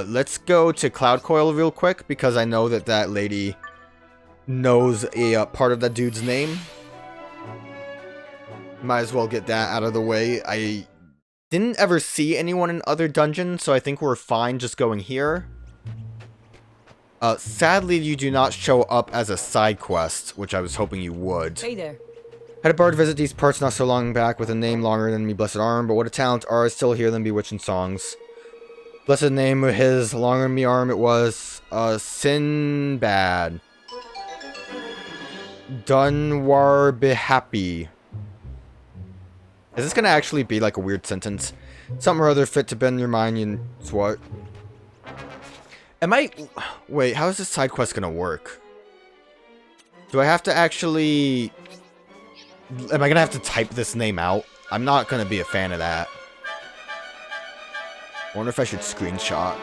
Let's go to Cloud Coil real quick, because I know that that lady knows a part of that dude's name. Might as well get that out of the way. I didn't ever see anyone in other dungeons, so I think we're fine just going here. Sadly, you do not show up as a side quest, which I was hoping you would. Hey there. Had a bard visit these parts not so long back with a name longer than me blessed arm, but what a talent are, I still hear them bewitching songs. Blessed name of his, longer than me arm it was, Sinbad. Dunwar be happy. Is this gonna actually be like a weird sentence? Something or other fit to bend your mind and what? Am I... Wait, how is this side quest gonna work? Do I have to actually... Am I gonna have to type this name out? I'm not gonna be a fan of that. I wonder if I should screenshot.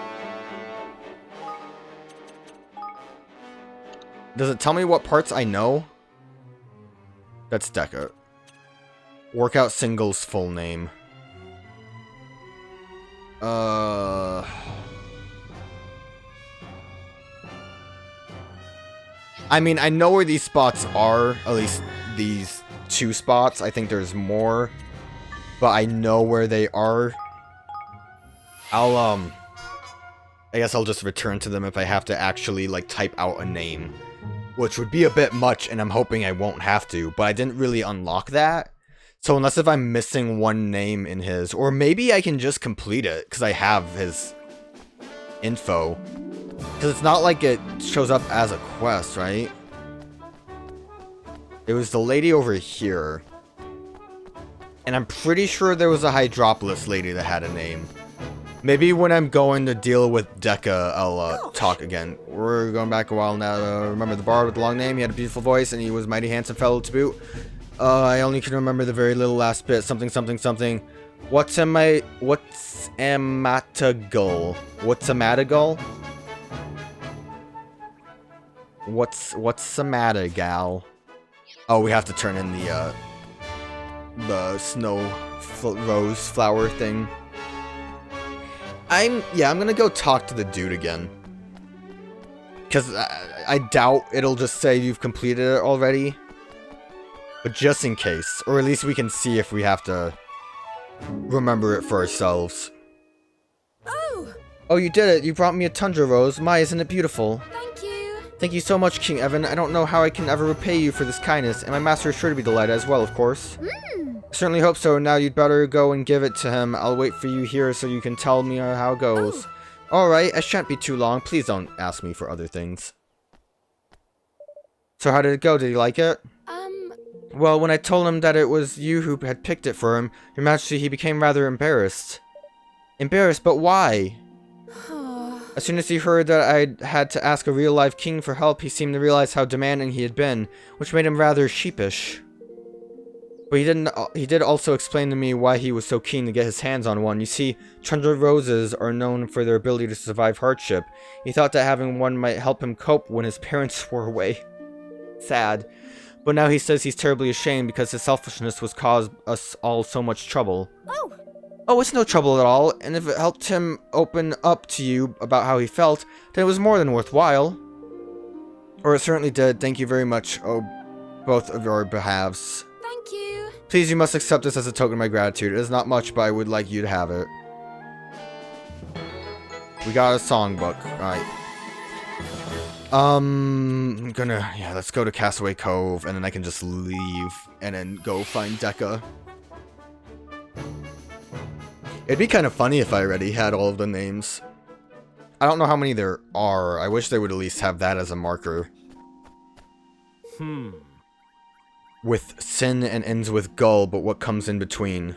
Does it tell me what parts I know? That's Deca. Work out Sin-Gul's full name. I mean, I know where these spots are. At least these 2 spots. I think there's more. But I know where they are. I guess I'll just return to them if I have to actually, like, type out a name. Which would be a bit much, and I'm hoping I won't have to. But I didn't really unlock that. So unless if I'm missing one name in his... Or maybe I can just complete it, because I have his info. Because it's not like it shows up as a quest, right? It was the lady over here. And I'm pretty sure there was a Hydropolis lady that had a name. Maybe when I'm going to deal with Deca, I'll talk again. We're going back a while now. Remember the bard with the long name? He had a beautiful voice and he was a mighty handsome fellow to boot. I only can remember the very little last bit. Something, something, something. What's a Matagul? What's a Matagul? What's the matter, gal? Oh, we have to turn in the snow rose flower thing. I'm gonna go talk to the dude again. Because I doubt it'll just say you've completed it already. But just in case. Or at least we can see if we have to remember it for ourselves. Oh, you did it. You brought me a tundra rose. My, isn't it beautiful? Thank you. Thank you so much, King Evan. I don't know how I can ever repay you for this kindness. And my master is sure to be delighted as well, of course. I certainly hope so. Now you'd better go and give it to him. I'll wait for you here so you can tell me how it goes. Alright, I shan't be too long. Please don't ask me for other things. So how did it go? Did you like it? Well, when I told him that it was you who had picked it for him, Your Majesty, he became rather embarrassed. Embarrassed? But why? As soon as he heard that I had to ask a real-life king for help, he seemed to realize how demanding he had been, which made him rather sheepish. But he did also explain to me why he was so keen to get his hands on one. You see, tundra roses are known for their ability to survive hardship. He thought that having one might help him cope when his parents were away. Sad. But now he says he's terribly ashamed because his selfishness was caused us all so much trouble. Oh, it's no trouble at all, and if it helped him open up to you about how he felt, then it was more than worthwhile. Or it certainly did. Thank you very much, both of your behalves. Thank you. Please, you must accept this as a token of my gratitude. It is not much, but I would like you to have it. We got a songbook. Alright. Let's go to Castaway Cove, and then I can just leave, and then go find Deca. It'd be kind of funny if I already had all of the names. I don't know how many there are. I wish they would at least have that as a marker. With sin and ends with gull, but what comes in between?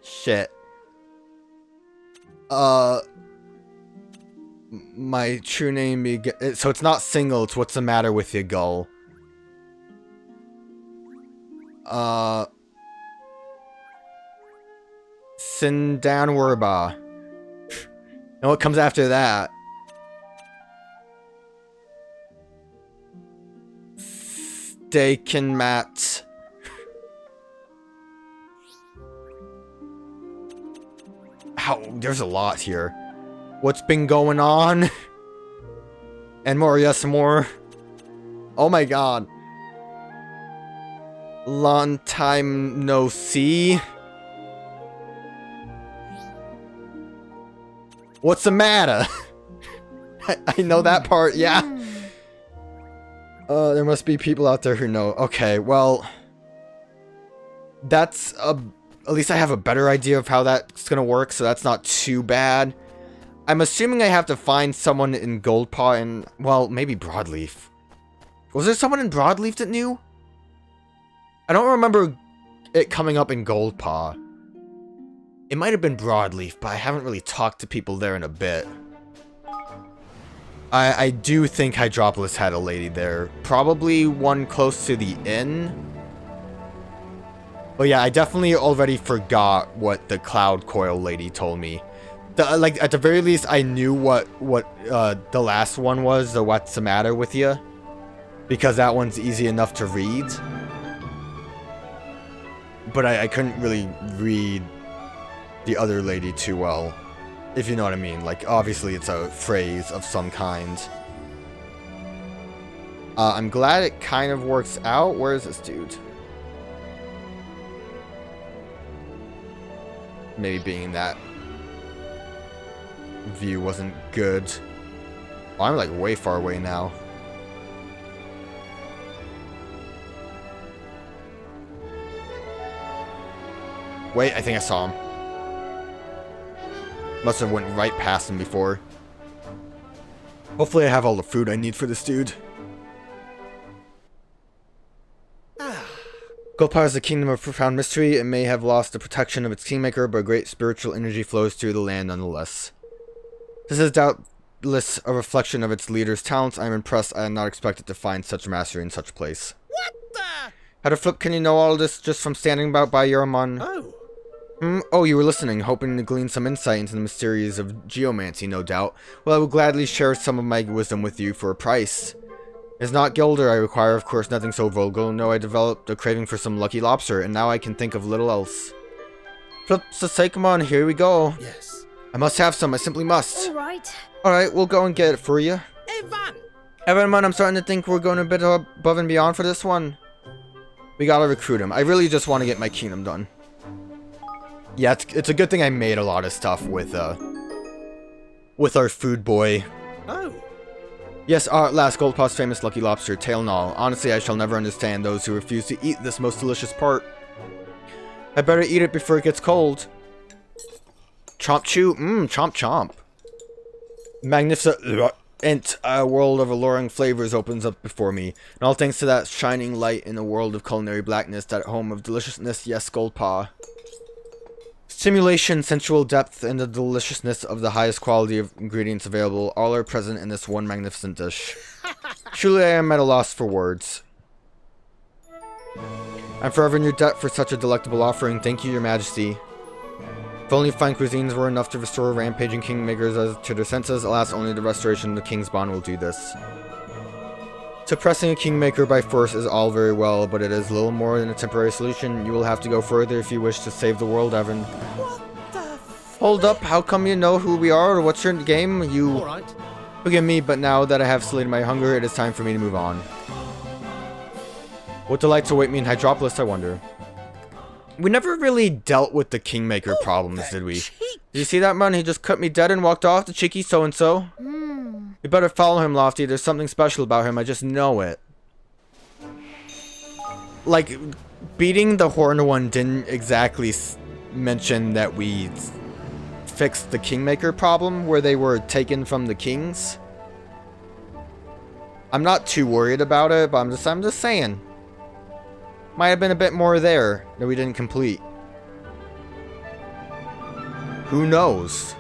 Shit. My true name... So it's not single, it's what's the matter with you, gull. Sindanwerba. And what comes after that? Stakenmat. How? There's a lot here. What's been going on? And more, yes, more. Oh my god. Long time no see. What's the matter? I know that part, yeah. There must be people out there who know. Okay, well, that's at least I have a better idea of how that's gonna work, so that's not too bad. I'm assuming I have to find someone in Goldpaw and, well, maybe Broadleaf. Was there someone in Broadleaf that knew? I don't remember it coming up in Goldpaw. It might have been Broadleaf, but I haven't really talked to people there in a bit. I do think Hydropolis had a lady there. Probably one close to the inn. But yeah, I definitely already forgot what the Cloud Coil lady told me. Like, at the very least, I knew what the last one was, the What's the Matter with Ya? Because that one's easy enough to read. But I couldn't really read the other lady too well. If you know what I mean. Like, obviously it's a phrase of some kind. I'm glad it kind of works out. Where is this dude? Maybe being in that view wasn't good. Oh, I'm like way far away now. Wait, I think I saw him. Must have went right past him before. Hopefully I have all the food I need for this dude. Goldpaw is a kingdom of profound mystery. It may have lost the protection of its kingmaker, but great spiritual energy flows through the land nonetheless. This is doubtless a reflection of its leader's talents. I am impressed. I had not expected to find such mastery in such a place. What the? How the flip can you know all this just from standing about by Yuramon? Oh. Oh, you were listening, hoping to glean some insight into the mysteries of geomancy, no doubt. Well, I will gladly share some of my wisdom with you for a price. It's not Gilder I require, of course, nothing so vulgar. No, I developed a craving for some lucky lobster, and now I can think of little else. Flip, so say, come on, here we go. Yes. I must have some, I simply must. Alright. Alright, we'll go and get it for you. Evan! Man, I'm starting to think we're going a bit above and beyond for this one. We gotta recruit him. I really just want to get my kingdom done. Yeah, it's a good thing I made a lot of stuff with our food boy. Oh. Yes, our last Goldpaw's famous lucky lobster, tail and all. Honestly, I shall never understand those who refuse to eat this most delicious part. I better eat it before it gets cold. Chomp chew, chomp chomp. Magnificent world of alluring flavors opens up before me. And all thanks to that shining light in a world of culinary blackness, that home of deliciousness, yes, Goldpaw. Stimulation, sensual depth, and the deliciousness of the highest quality of ingredients available, all are present in this one magnificent dish. Truly I am at a loss for words. I'm forever in your debt for such a delectable offering. Thank you, your majesty. If only fine cuisines were enough to restore rampaging kingmakers to their senses, alas, only the restoration of the king's bond will do this. Suppressing a kingmaker by force is all very well, but it is little more than a temporary solution. You will have to go further if you wish to save the world, Evan. What the? Hold up, how come you know who we are, or what's your game? You... Alright. Forgive me, but now that I have slated my hunger, it is time for me to move on. What delights await me in Hydropolis, I wonder. We never really dealt with the kingmaker problems, did we? Did you see that man? He just cut me dead and walked off, the cheeky so-and-so. You better follow him, Lofty. There's something special about him. I just know it. Like, beating the Horned One didn't exactly mention that we fixed the Kingmaker problem where they were taken from the kings. I'm not too worried about it, but I'm just saying. Might have been a bit more there that we didn't complete. Who knows?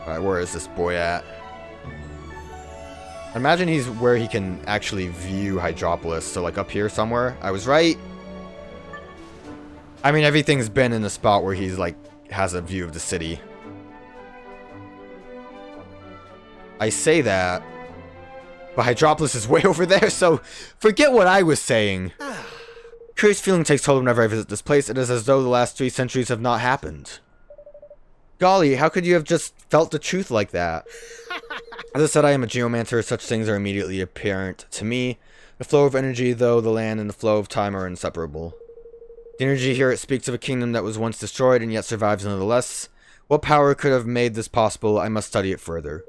Alright, where is this boy at? I imagine he's where he can actually view Hydropolis, so like up here somewhere. I was right. I mean, everything's been in the spot where he's like, has a view of the city. I say that, but Hydropolis is way over there, so forget what I was saying. Curious feeling takes hold whenever I visit this place. It is as though the last 3 centuries have not happened. Golly, how could you have just felt the truth like that? As I said, I am a geomancer. Such things are immediately apparent to me. The flow of energy, though, the land, and the flow of time are inseparable. The energy here, it speaks of a kingdom that was once destroyed and yet survives nonetheless. What power could have made this possible? I must study it further.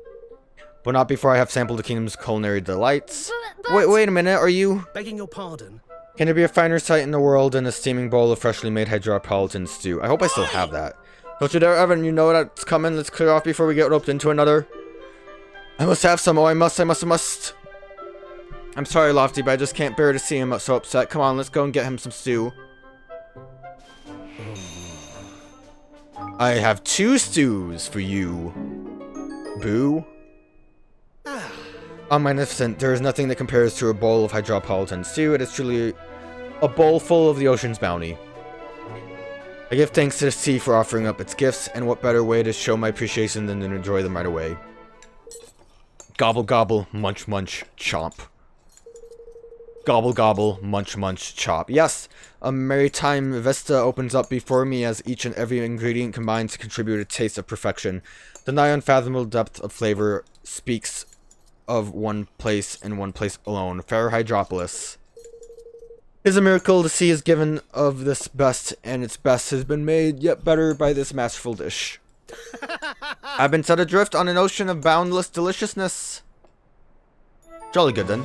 But not before I have sampled the kingdom's culinary delights. Wait a minute, are you... Begging your pardon? Can there be a finer sight in the world than a steaming bowl of freshly made Hydropolitan stew? I hope I still have that. Don't you dare, Evan, you know that's coming. Let's clear off before we get roped into another. I must have some. Oh, I must. I'm sorry, Lofty, but I just can't bear to see him so upset. Come on, let's go and get him some stew. I have 2 stews for you. Boo. Oh, magnificent. There is nothing that compares to a bowl of Hydropolitan stew. It is truly a bowl full of the ocean's bounty. I give thanks to the sea for offering up its gifts, and what better way to show my appreciation than to enjoy them right away. Gobble gobble, munch munch, chomp. Gobble gobble, munch munch, chop. Yes, a maritime vista opens up before me as each and every ingredient combines to contribute a taste of perfection. The nigh unfathomable depth of flavor speaks of one place and one place alone. Fair Hydropolis. It is a miracle the sea is given of this best, and its best has been made yet better by this masterful dish. I've been set adrift on an ocean of boundless deliciousness. Jolly good then.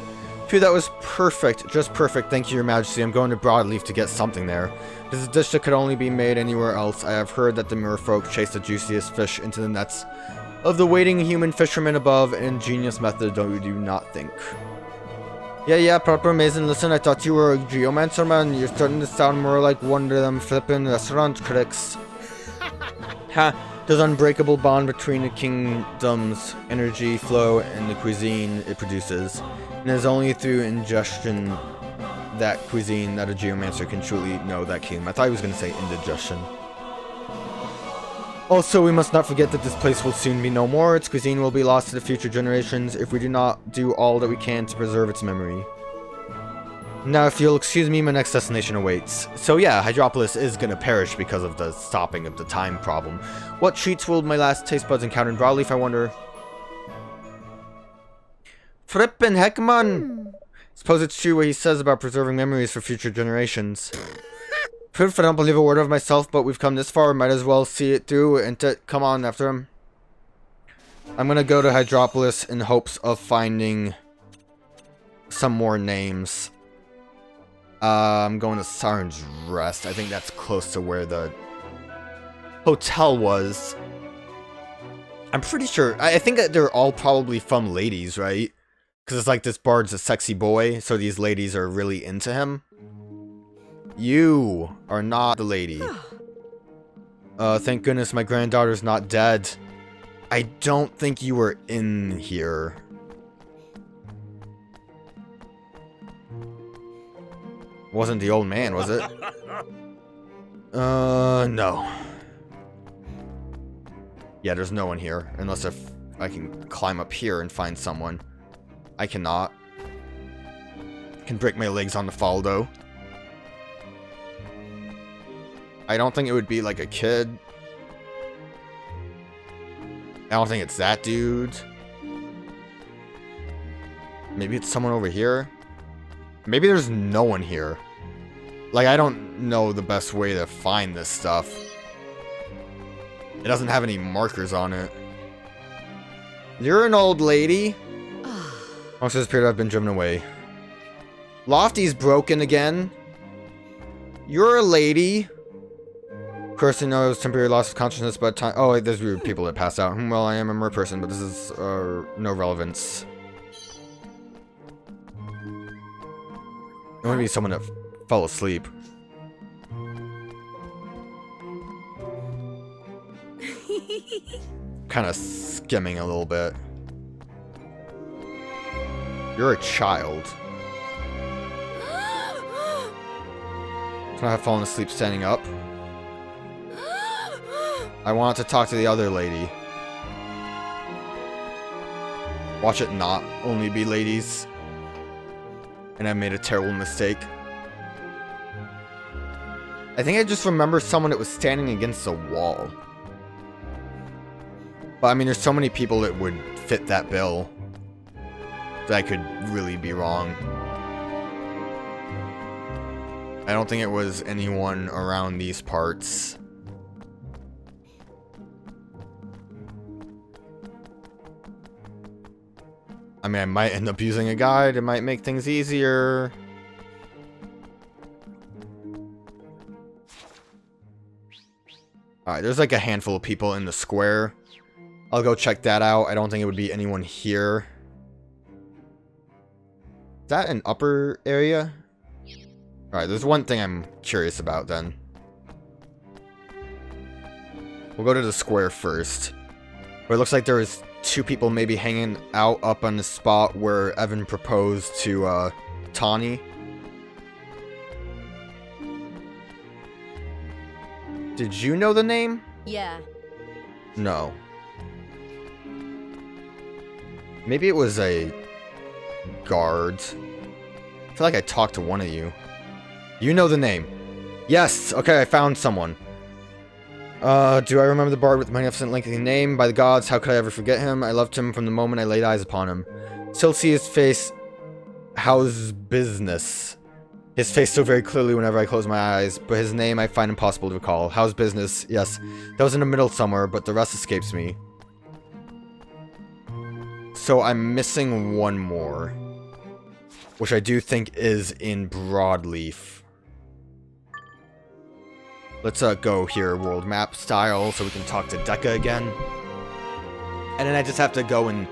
Phew, that was perfect. Just perfect. Thank you, Your Majesty. I'm going to Broadleaf to get something there. This is a dish that could only be made anywhere else. I have heard that the merfolk chase the juiciest fish into the nets of the waiting human fishermen above. An ingenious method, don't you do not think? Yeah, proper amazing. Listen, I thought you were a geomancer, man. You're starting to sound more like one of them flippin' restaurant critics. Ha! There's an unbreakable bond between the kingdom's energy flow and the cuisine it produces. And it is only through ingestion that cuisine that a geomancer can truly know that kingdom. I thought he was going to say indigestion. Also, we must not forget that this place will soon be no more. Its cuisine will be lost to the future generations if we do not do all that we can to preserve its memory. Now, if you'll excuse me, my next destination awaits. So yeah, Hydropolis is gonna perish because of the stopping of the time problem. What treats will my last taste buds encounter in Broadleaf, I wonder? Frippin' heck, man! Suppose it's true what he says about preserving memories for future generations. Proof I don't believe a word of myself, but we've come this far, might as well see it through and come on after him. I'm gonna go to Hydropolis in hopes of finding some more names. I'm going to Siren's Rest. I think that's close to where the hotel was. I'm pretty sure. I think that they're all probably from ladies, right? Because it's like this bard's a sexy boy, so these ladies are really into him. You are not the lady. Thank goodness my granddaughter's not dead. I don't think you were in here. Wasn't the old man, was it? No. Yeah, there's no one here. Unless if I can climb up here and find someone. I cannot. Can break my legs on the fall, though. I don't think it would be like a kid. I don't think it's that dude. Maybe it's someone over here. Maybe there's no one here. Like, I don't know the best way to find this stuff. It doesn't have any markers on it. You're an old lady. Most of this period I've been driven away. Lofty's broken again. You're a lady. Of course, I know it was temporary loss of consciousness, but time. Oh, wait, there's weird people that pass out. Well, I am a mer person, but this is no relevance. It might be someone that fell asleep. Kind of skimming a little bit. You're a child. Can I have fallen asleep standing up? I want to talk to the other lady. Watch it not only be ladies. And I made a terrible mistake. I think I just remember someone that was standing against a wall. But I mean, there's so many people that would fit that bill that I could really be wrong. I don't think it was anyone around these parts. I mean, I might end up using a guide. It might make things easier. Alright, there's like a handful of people in the square. I'll go check that out. I don't think it would be anyone here. Is that an upper area? Alright, there's one thing I'm curious about then. We'll go to the square first. Where it looks like there was 2 people maybe hanging out up on the spot where Evan proposed to Tawny. Did you know the name? Yeah. No. Maybe it was a guard. I feel like I talked to one of you. You know the name. Yes! Okay, I found someone. Do I remember the bard with the magnificent lengthy name? By the gods, how could I ever forget him? I loved him from the moment I laid eyes upon him. Still see his face. How's business? His face so very clearly whenever I close my eyes, but his name I find impossible to recall. How's business? Yes, that was in the middle somewhere, but the rest escapes me. So I'm missing one more, which I do think is in Broadleaf. Let's go here, world map style, so we can talk to Dekka again. And then I just have to go and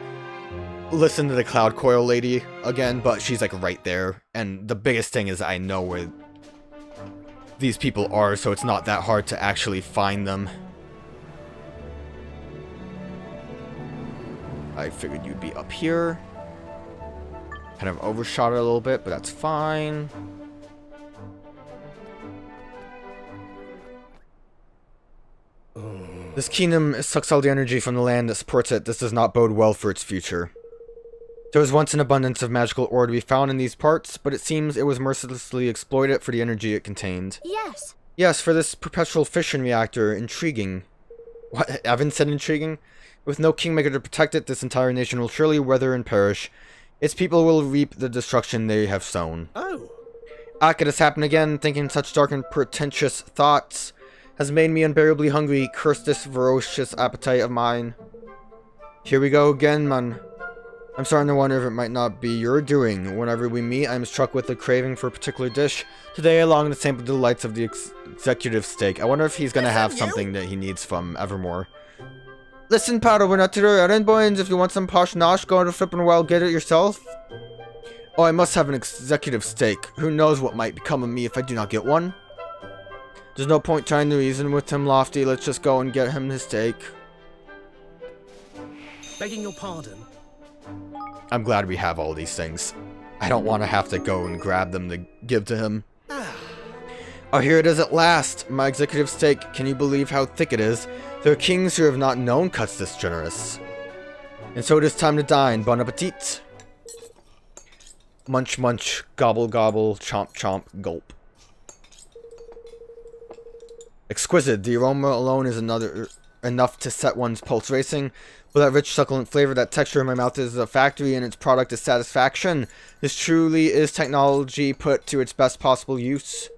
listen to the Cloud Coil lady again, but she's like right there. And the biggest thing is I know where these people are, so it's not that hard to actually find them. I figured you'd be up here. Kind of overshot it a little bit, but that's fine. This kingdom sucks all the energy from the land that supports it. This does not bode well for its future. There was once an abundance of magical ore to be found in these parts, but it seems it was mercilessly exploited for the energy it contained. Yes. Yes, for this perpetual fission reactor. Intriguing. What? Evan said intriguing? With no kingmaker to protect it, this entire nation will surely wither and perish. Its people will reap the destruction they have sown. Oh. It has happened again. Thinking such dark and pretentious thoughts has made me unbearably hungry. Curse this ferocious appetite of mine. Here we go again, man. I'm starting to wonder if it might not be your doing. Whenever we meet, I'm struck with a craving for a particular dish. Today, I long to sample the delights of the executive steak. I wonder if he's gonna have something that he needs from Evermore. Listen, Paddle, we're not to your errand, boys. If you want some posh nosh, go to flippin' well, get it yourself. Oh, I must have an executive steak. Who knows what might become of me if I do not get one? There's no point trying to reason with him, Lofty. Let's just go and get him his steak. Begging your pardon. I'm glad we have all these things. I don't want to have to go and grab them to give to him. Oh, here it is at last. My executive steak. Can you believe how thick it is? There are kings who have not known cuts this generous. And so it is time to dine. Bon appetit. Munch, munch, gobble, gobble, chomp, chomp, gulp. Exquisite. The aroma alone is enough to set one's pulse racing. With that rich, succulent flavor, that texture in my mouth is a factory, and its product is satisfaction. This truly is technology put to its best possible use.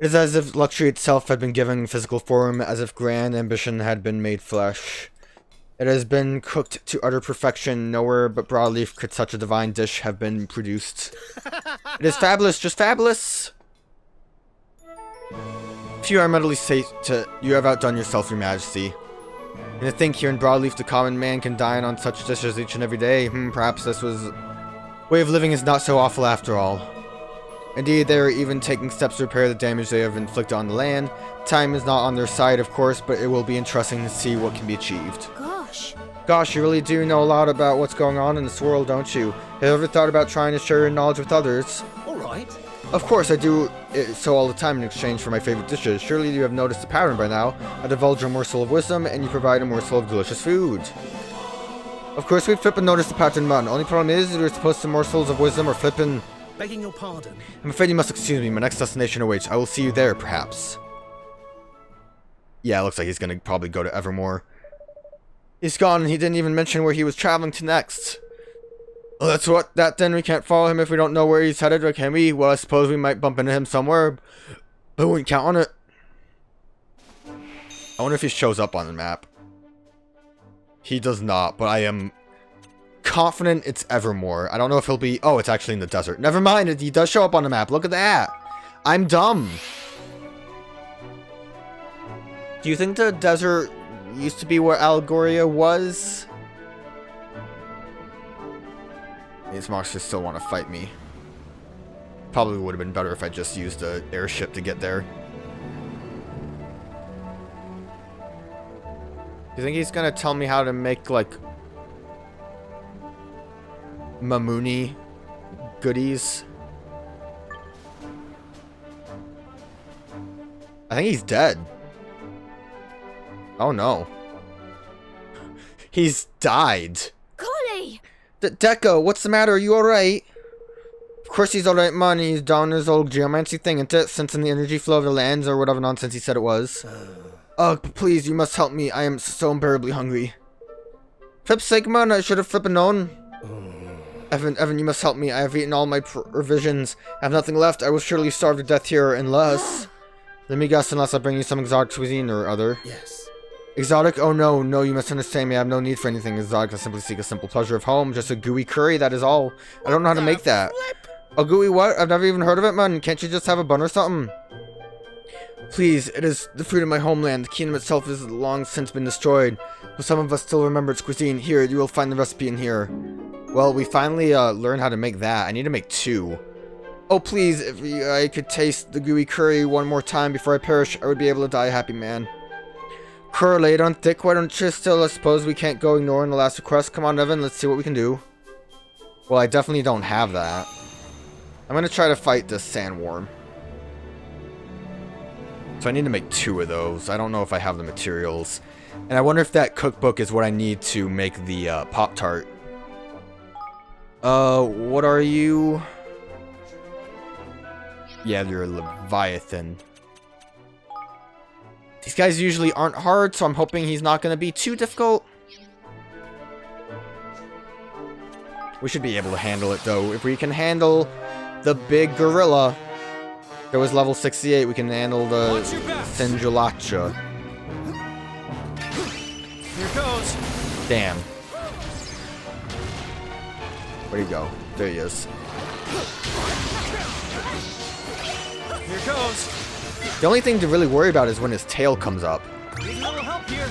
It is as if luxury itself had been given physical form, as if grand ambition had been made flesh. It has been cooked to utter perfection. Nowhere but Broadleaf could such a divine dish have been produced. It is fabulous, just fabulous. Few are mentally say to you have outdone yourself, your majesty. And to think here in Broadleaf the common man can dine on such dishes each and every day. Perhaps this way of living is not so awful after all. Indeed, they are even taking steps to repair the damage they have inflicted on the land. Time is not on their side, of course, but it will be interesting to see what can be achieved. Gosh, you really do know a lot about what's going on in this world, don't you? Have you ever thought about trying to share your knowledge with others? Alright. Of course, I do so all the time in exchange for my favorite dishes. Surely you have noticed the pattern by now. I divulge a morsel of wisdom, and you provide a morsel of delicious food. Of course, we've flippin' noticed the pattern, man. Only problem is, we're supposed to morsels of wisdom or flippin' begging your pardon. I'm afraid you must excuse me. My next destination awaits. I will see you there, perhaps. Yeah, it looks like he's gonna probably go to Evermore. He's gone, and he didn't even mention where he was traveling to next. Well, that's what. That then we can't follow him if we don't know where he's headed, or can we? Well, I suppose we might bump into him somewhere, but we wouldn't count on it. I wonder if he shows up on the map. He does not, but I am confident it's Evermore. I don't know if he'll be... Oh, it's actually in the desert. Never mind, he does show up on the map. Look at that. I'm dumb. Do you think the desert used to be where Allegoria was? These monsters still want to fight me. Probably would have been better if I just used an airship to get there. You think he's gonna tell me how to make, like, Mamuni goodies? I think he's dead. Oh no. He's died. Golly! Deco, what's the matter? Are you alright? Of course he's alright, man. He's down his old geomancy thing, isn't it? Sensing the energy flow of the lands or whatever nonsense he said it was. Please, you must help me. I am so unbearably hungry. Flip's sake, man, I should have flippin' known. Evan, you must help me. I have eaten all my provisions. I have nothing left. I will surely starve to death here unless... Let me guess, unless I bring you some exotic cuisine or other. Yes. Exotic? Oh no, no, you must understand me. I have no need for anything exotic. I simply seek a simple pleasure of home. Just a gooey curry, that is all. I don't know how to make that. A gooey what? I've never even heard of it, man. Can't you just have a bun or something? Please, it is the fruit of my homeland. The kingdom itself has long since been destroyed, but some of us still remember its cuisine. Here, you will find the recipe in here. Well, we finally learned how to make that. I need to make 2. Oh, please, if I could taste the gooey curry one more time before I perish, I would be able to die a happy man. Curly, don't thick, why don't you still? I suppose we can't go ignoring the last request. Come on, Evan, let's see what we can do. Well, I definitely don't have that. I'm gonna try to fight this sandworm. So I need to make 2 of those. I don't know if I have the materials. And I wonder if that cookbook is what I need to make the Pop-Tart. What are you? Yeah, you're a Leviathan. These guys usually aren't hard, so I'm hoping he's not going to be too difficult. We should be able to handle it, though. If we can handle the big gorilla... That was level 68, we can handle the Sin-Gul. Here goes. Damn. Where'd he go? There he is. Here goes. The only thing to really worry about is when his tail comes up. Need a little help here.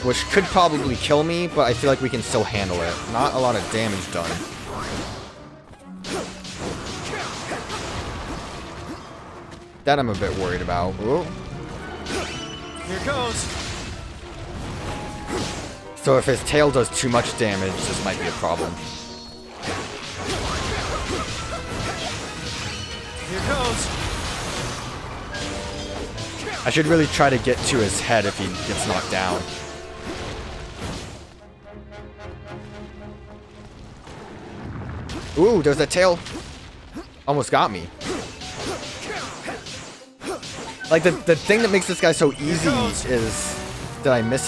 Which could probably kill me, but I feel like we can still handle it. Not a lot of damage done. That I'm a bit worried about. Ooh. Here goes. So if his tail does too much damage, this might be a problem. Here goes. I should really try to get to his head if he gets knocked down. Ooh, there's that tail. Almost got me. Like, the thing that makes this guy so easy is that I miss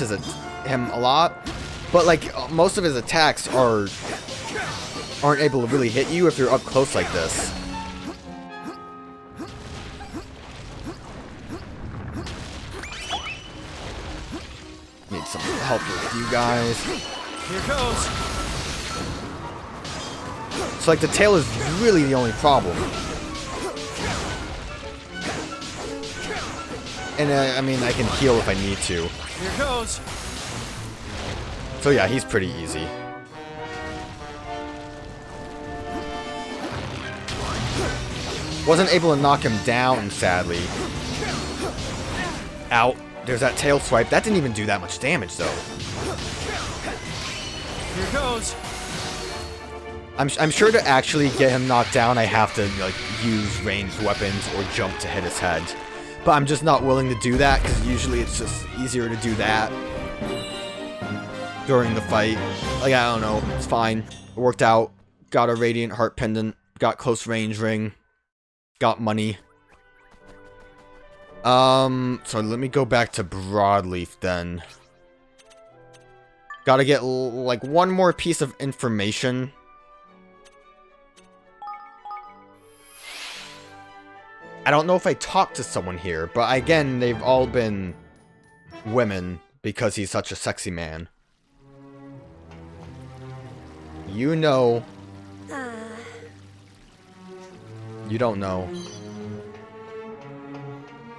him a lot. But, like, most of his attacks aren't able to really hit you if you're up close like this. Need some help with you guys. Here goes. So, like, the tail is really the only problem. And, I mean, I can heal if I need to. Here goes. So, yeah, he's pretty easy. Wasn't able to knock him down, sadly. Out. There's that tail swipe. That didn't even do that much damage, though. Here goes. I'm sure to actually get him knocked down, I have to, like, use ranged weapons or jump to hit his head. But I'm just not willing to do that, because usually it's just easier to do that during the fight. Like, I don't know. It's fine. It worked out. got a Radiant Heart Pendant, got Close Range Ring, got money. So let me go back to Broadleaf then. Gotta get, like, one more piece of information. I don't know if I talked to someone here, but again, they've all been women because he's such a sexy man. You know. You don't know.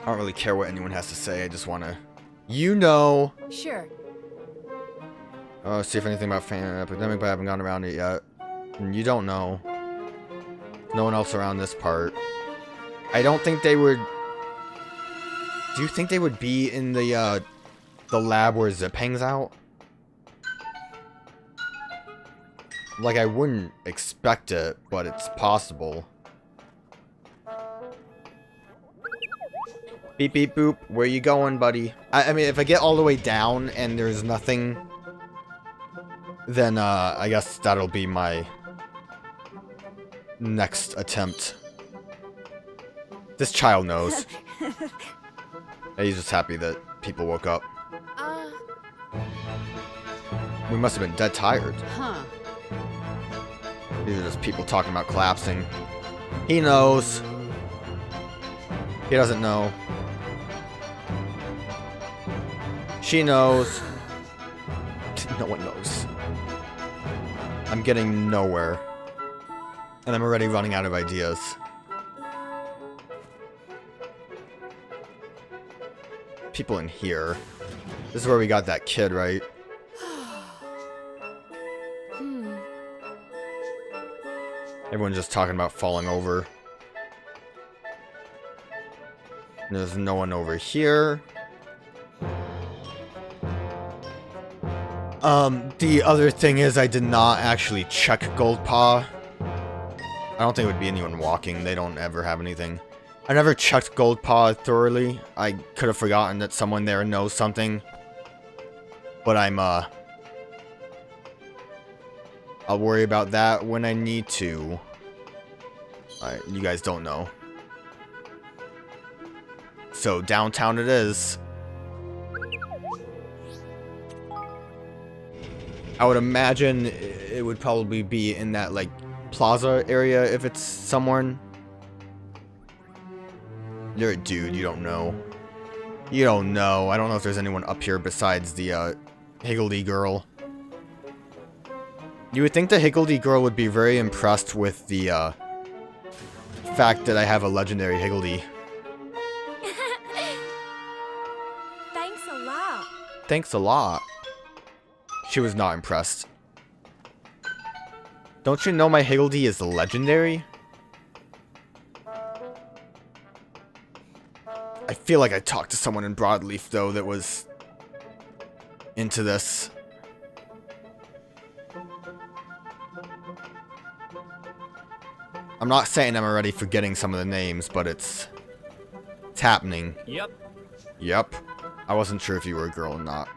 I don't really care what anyone has to say, I just wanna... You know! Sure. See if anything about fan epidemic, but I haven't gone around it yet. And you don't know. No one else around this part. I don't think they would... Do you think they would be in the lab where Zip hangs out? Like, I wouldn't expect it, but it's possible. Beep, beep, boop. Where you going, buddy? I mean, if I get all the way down and there's nothing, then, I guess that'll be my next attempt. This child knows. He's just happy that people woke up. We must have been dead tired. Huh. These are just people talking about collapsing. He knows. He doesn't know. She knows. No one knows. I'm getting nowhere. And I'm already running out of ideas. People in here. This is where we got that kid, right? Everyone's just talking about falling over. There's no one over here. The other thing is I did not actually check Goldpaw. I don't think it would be anyone walking. They don't ever have anything. I never checked Goldpaw thoroughly. I could have forgotten that someone there knows something. But I'll worry about that when I need to. Alright, you guys don't know. So, downtown it is. I would imagine it would probably be in that, like, plaza area if it's someone. You're a dude, you don't know. You don't know. I don't know if there's anyone up here besides the, Higgledy girl. You would think the Higgledy girl would be very impressed with the, fact that I have a legendary Higgledy. Thanks a lot. Thanks a lot. She was not impressed. Don't you know my Higgledy is legendary? I feel like I talked to someone in Broadleaf, though, that was into this. I'm not saying I'm already forgetting some of the names, but it's happening. Yep. Yep. I wasn't sure if you were a girl or not.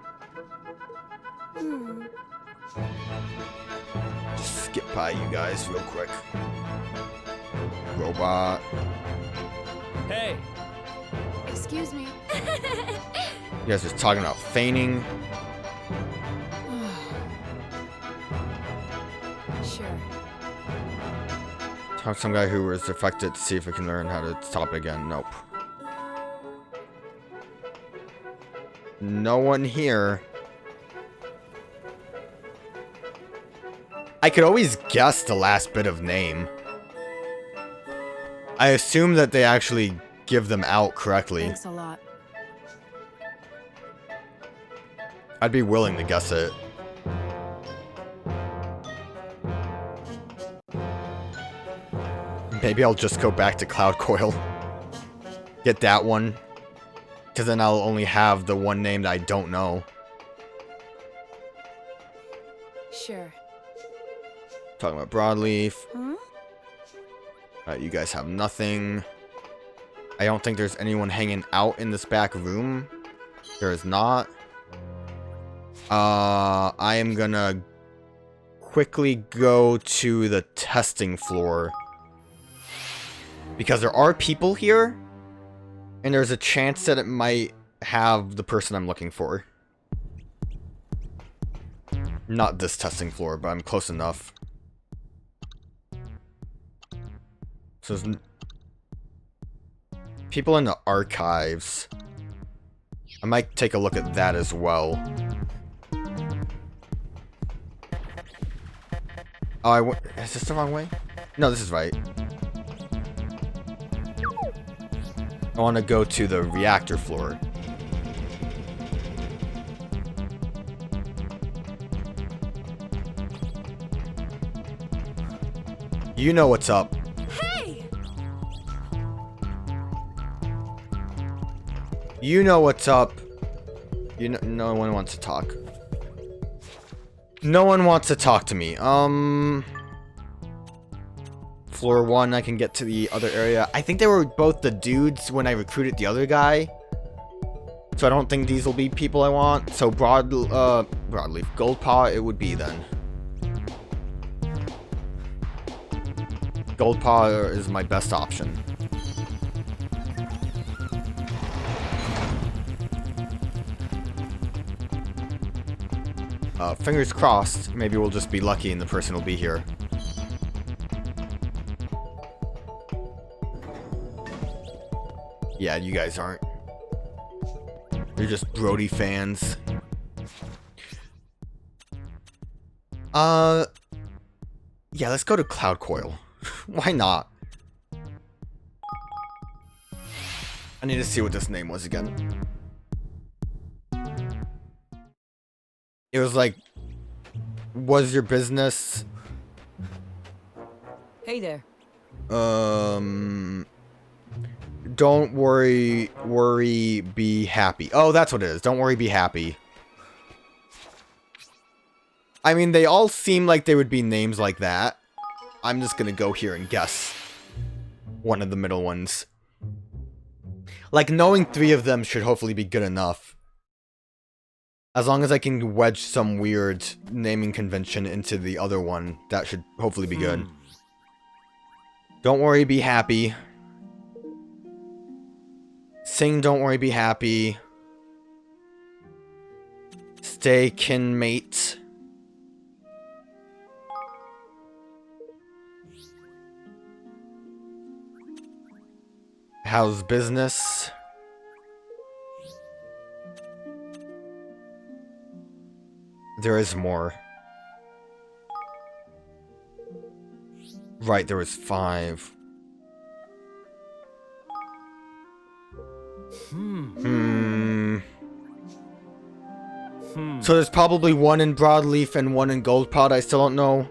Just skip by you guys real quick. Robot. Hey. Excuse me. You guys are talking about feigning. Sure. Talk to some guy who was affected to see if we can learn how to stop it again. Nope. No one here. I could always guess the last bit of name. I assume that they actually give them out correctly. Thanks a lot. I'd be willing to guess it. Maybe I'll just go back to Cloud Coil. Get that one. Because then I'll only have the one name that I don't know. Sure. Talking about Broadleaf. Huh? You guys have nothing. I don't think there's anyone hanging out in this back room. There is not. I am gonna quickly go to the testing floor. Because there are people here, and there's a chance that it might have the person I'm looking for. Not this testing floor, but I'm close enough. So there's people in the archives. I might take a look at that as well. Oh, is this the wrong way? No, this is right. I want to go to the reactor floor. You know what's up. Hey! You know what's up. You know, no one wants to talk. No one wants to talk to me. Floor 1, I can get to the other area. I think they were both the dudes when I recruited the other guy. So I don't think these will be people I want. So broadleaf gold paw it would be then. Gold paw is my best option. Fingers crossed, maybe we'll just be lucky and the person will be here. Yeah, you guys aren't. You're just Brody fans. Yeah, let's go to Cloud Coil. Why not? I need to see what this name was again. It was like, was your business? Hey there. Don't worry, be happy. Oh, that's what it is. Don't worry, be happy. I mean, they all seem like they would be names like that. I'm just gonna go here and guess one of the middle ones. Like, knowing 3 of them should hopefully be good enough. As long as I can wedge some weird naming convention into the other one, that should hopefully be good. Don't worry, be happy. Sing, don't worry, be happy. Stay, kin mate. How's business? There is more. Right, there was 5. So there's probably one in Broadleaf and one in Goldpod. I still don't know.